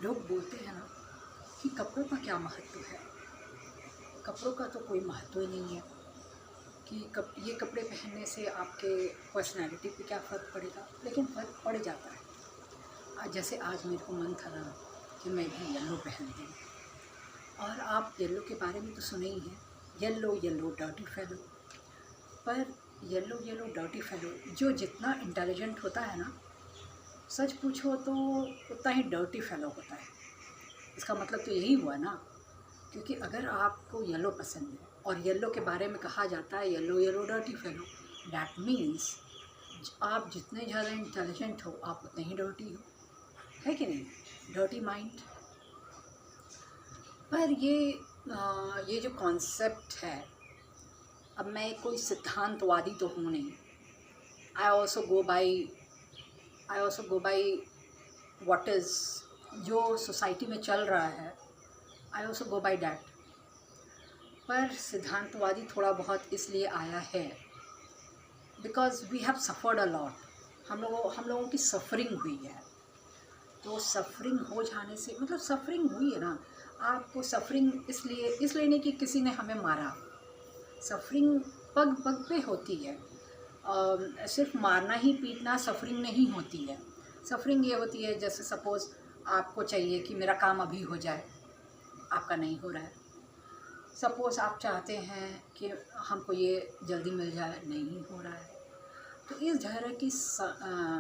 लोग बोलते हैं ना कि कपड़ों का क्या महत्व है। कपड़ों का तो कोई महत्व ही नहीं है कि ये कपड़े पहनने से आपके पर्सनैलिटी पे क्या फ़र्क पड़ेगा, लेकिन फ़र्क पड़ जाता है। जैसे आज मेरे को मन था ना कि मैं भी येलो पहनती हूँ, और आप येलो के बारे में तो सुने ही हैं, येलो येलो डर्टी फेलो। पर येलो येलो डर्टी फेलो जो जितना इंटेलिजेंट होता है ना, सच पूछो तो उतना ही डर्टी फेलो होता है। इसका मतलब तो यही हुआ ना, क्योंकि अगर आपको येलो पसंद है और येलो के बारे में कहा जाता है yellow yellow dirty fellow, that means आप जितने ज़्यादा इंटेलिजेंट हो आप उतने ही डर्टी हो, है कि नहीं? Dirty mind. पर ये जो कॉन्सेप्ट है, अब मैं कोई सिद्धांतवादी तो हूँ नहीं। I also go by what is जो सोसाइटी में चल रहा है, I also go by that. पर सिद्धांतवादी थोड़ा बहुत इसलिए आया है because we have suffered a lot. हम लोगों की सफरिंग हुई है। तो सफरिंग हो जाने से मतलब सफरिंग हुई है ना, आपको सफरिंग इसलिए नहीं कि किसी ने हमें मारा। सफरिंग पग पग पे होती है। सिर्फ मारना ही पीटना सफरिंग नहीं होती है। सफरिंग ये होती है जैसे सपोज़ आपको चाहिए कि मेरा काम अभी हो जाए, आपका नहीं हो रहा है। सपोज़ आप चाहते हैं कि हमको ये जल्दी मिल जाए, नहीं हो रहा है। तो इस तरह की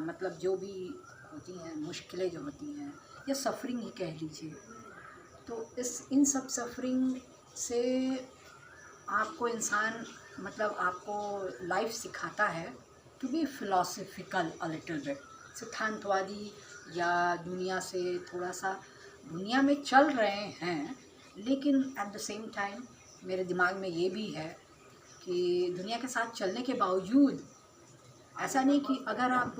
मतलब जो भी होती हैं मुश्किलें जो होती हैं, या सफरिंग ही कह लीजिए, तो इन सब सफरिंग से आपको इंसान मतलब आपको लाइफ सिखाता है to be philosophical a little bit, सिद्धांतवादी, या दुनिया से थोड़ा सा दुनिया में चल रहे हैं, लेकिन एट द सेम टाइम मेरे दिमाग में ये भी है कि दुनिया के साथ चलने के बावजूद ऐसा नहीं कि अगर आप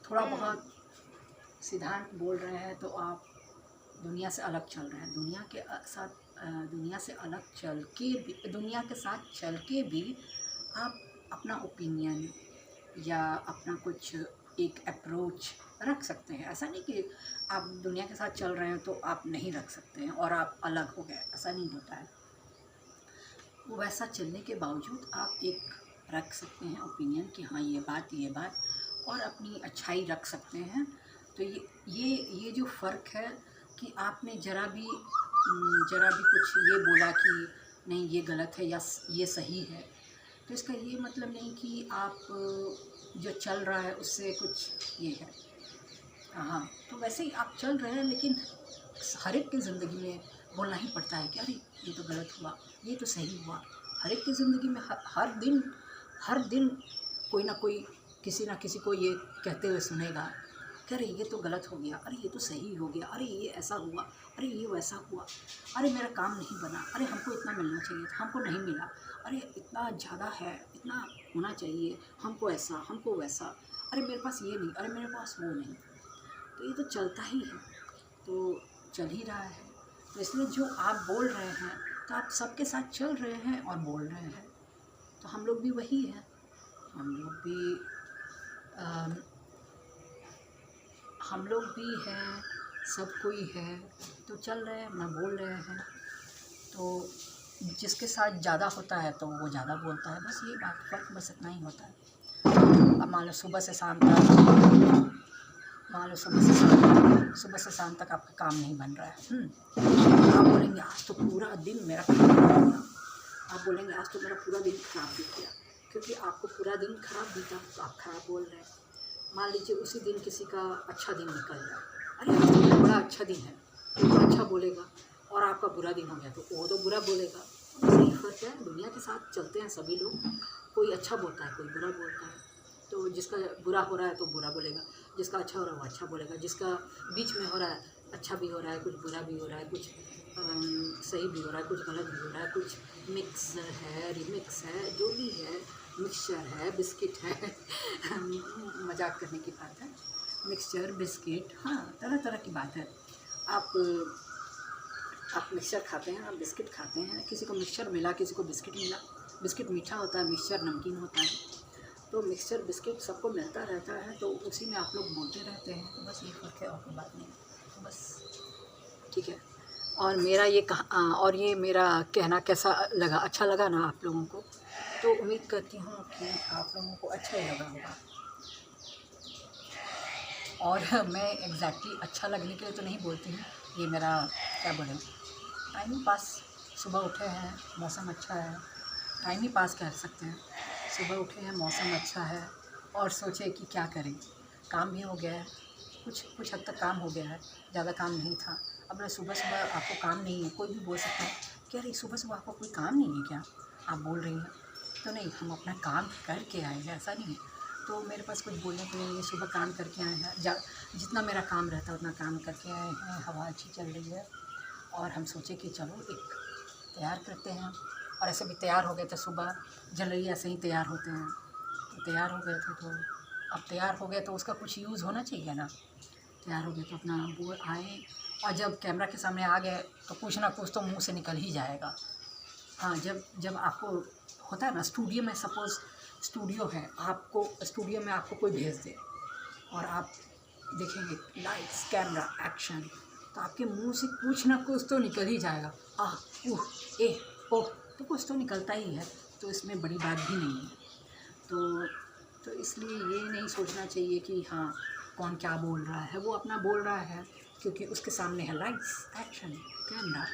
थोड़ा बहुत सिद्धांत बोल रहे हैं तो आप दुनिया से अलग चल रहे हैं। दुनिया से अलग चल के भी, दुनिया के साथ चल के भी आप अपना ओपिनियन या अपना कुछ एक अप्रोच रख सकते हैं। ऐसा नहीं कि आप दुनिया के साथ चल रहे हैं तो आप नहीं रख सकते हैं और आप अलग हो गए, ऐसा नहीं होता है। वैसा चलने के बावजूद आप एक रख सकते हैं ओपिनियन कि हाँ ये बात और अपनी अच्छाई रख सकते हैं। तो ये जो फ़र्क है कि आपने ज़रा भी कुछ ये बोला कि नहीं ये गलत है या ये सही है, तो इसका ये मतलब नहीं कि आप जो चल रहा है उससे कुछ ये है। हाँ, तो वैसे ही आप चल रहे हैं, लेकिन हर एक की ज़िंदगी में बोलना ही पड़ता है कि अरे ये तो गलत हुआ, ये तो सही हुआ। हर एक की ज़िंदगी में हर दिन कोई ना कोई किसी ना किसी को ये कहते हुए सुनेगा कि अरे ये तो गलत हो गया, अरे ये तो सही हो गया, अरे ये ऐसा हुआ, अरे ये वैसा हुआ, अरे मेरा काम नहीं बना, अरे हमको इतना मिलना चाहिए था, हमको नहीं मिला, अरे इतना ज़्यादा है, इतना होना चाहिए, हमको ऐसा, हमको वैसा, अरे मेरे पास ये नहीं, अरे मेरे पास वो नहीं। तो ये तो चलता ही है, तो चल ही रहा है। तो इसलिए जो आप बोल रहे हैं तो आप सबके साथ चल रहे हैं और बोल रहे हैं। तो हम लोग भी वही हैं, हम लोग भी हैं, सब कोई है, तो चल रहे हैं, अपना बोल रहे हैं। तो जिसके साथ ज़्यादा होता है तो वो ज़्यादा बोलता है, बस यही बात, फ़र्क बस इतना ही होता है। अब मान लो सुबह से शाम तक आपका काम नहीं बन रहा है, आप बोलेंगे आज तो पूरा दिन मेरा काम नहीं बना। आप बोलेंगे आज तो मेरा पूरा दिन खराब बीत गया, क्योंकि आपको पूरा दिन खराब बीता तो आप खराब बोल रहे हैं। मान लीजिए उसी दिन किसी का अच्छा दिन निकल जाए, अरे आज तो मेरा बड़ा अच्छा दिन है, वो तो अच्छा बोलेगा, और आपका बुरा दिन हो गया तो वो तो बुरा बोलेगा। सही फ़र्क है, दुनिया के साथ चलते हैं सभी लोग, कोई अच्छा बोलता है, कोई बुरा बोलता है। तो जिसका बुरा हो रहा है तो बुरा बोलेगा, जिसका अच्छा हो रहा है वो अच्छा बोलेगा, जिसका बीच में हो रहा है, अच्छा भी हो रहा है, कुछ बुरा भी हो रहा है, कुछ सही भी हो रहा है, कुछ गलत भी हो रहा है, कुछ मिक्स है, रिमिक्स है, जो भी है, मिक्सचर है, बिस्किट है मजाक करने की बात है, मिक्सचर बिस्किट, हाँ तरह तरह की बात है। आप मिक्सचर खाते हैं, आप बिस्किट खाते हैं, किसी को मिक्सचर मिला, किसी को बिस्किट मिला। बिस्किट मीठा होता है, मिक्सचर नमकीन होता है, तो मिक्सचर बिस्किट सबको मिलता रहता है, तो उसी में आप लोग बोलते रहते हैं। तो बस ये फ़र्क है और कोई बात नहीं। तो बस ठीक है। और मेरा ये और ये मेरा कहना कैसा लगा, अच्छा लगा ना आप लोगों को? तो उम्मीद करती हूँ कि आप लोगों को अच्छा ही लगा होगा। और मैं एग्जैक्टली अच्छा लगने के लिए तो नहीं बोलती हूँ, ये मेरा क्या बोलें, टाइम पास। सुबह उठे हैं, मौसम अच्छा है, टाइम ही पास कर सकते हैं। सुबह उठे हैं, मौसम अच्छा है, और सोचे कि क्या करें। काम भी हो गया है, कुछ हद तक काम हो गया है, ज़्यादा काम नहीं था। अब सुबह सुबह आपको काम नहीं है, कोई भी बोल सकता है कि अरे सुबह सुबह आपको कोई काम नहीं है क्या, आप बोल रही हैं। तो नहीं, हम अपना काम करके आए हैं, ऐसा नहीं है। तो मेरे पास कुछ बोलने को नहीं है, सुबह काम करके आए हैं, जितना मेरा काम रहता है उतना काम करके आए हैं। हवा अच्छी चल रही है, और हम सोचे कि चलो एक तैयार करते हैं। और ऐसे भी तैयार हो गए थे, सुबह जल्दी ऐसे ही तैयार होते हैं, तो तैयार हो गए थे। तो अब तैयार हो गए तो उसका कुछ यूज़ होना चाहिए ना। तैयार हो गए तो अपना वो आए, और जब कैमरा के सामने आ गए तो कुछ ना कुछ तो मुंह से निकल ही जाएगा। हाँ, जब जब आपको होता है ना, स्टूडियो में, सपोज़ स्टूडियो है, आपको स्टूडियो में आपको कोई भेज दे और आप देखेंगे लाइट्स कैमरा एक्शन, तो आपके मुंह से कुछ ना कुछ तो निकल ही जाएगा। आह, उह, ए, ओह, तो कुछ तो निकलता ही है, तो इसमें बड़ी बात भी नहीं है। तो इसलिए ये नहीं सोचना चाहिए कि हाँ कौन क्या बोल रहा है, वो अपना बोल रहा है क्योंकि उसके सामने है लाइट्स एक्शन कैमरा,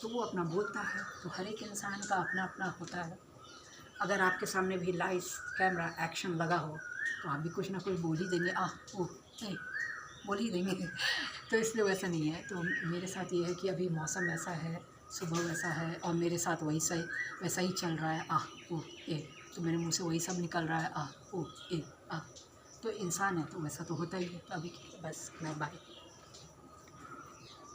तो वो अपना बोलता है। तो हर एक इंसान का अपना अपना होता है। अगर आपके सामने भी लाइट्स कैमरा एक्शन लगा हो तो आप भी कुछ ना कुछ बोल ही देंगे, आह ओह ए, बोल ही देंगे। तो इसलिए वैसा नहीं है। तो मेरे साथ ये है कि अभी मौसम ऐसा है, सुबह वैसा है, और मेरे साथ वैसा ही चल रहा है, आह ओह ए, तो मेरे मुंह से वही सब निकल रहा है, आह ओह ए आह। तो इंसान है तो वैसा तो होता ही है। तो अभी बस मैं बाय।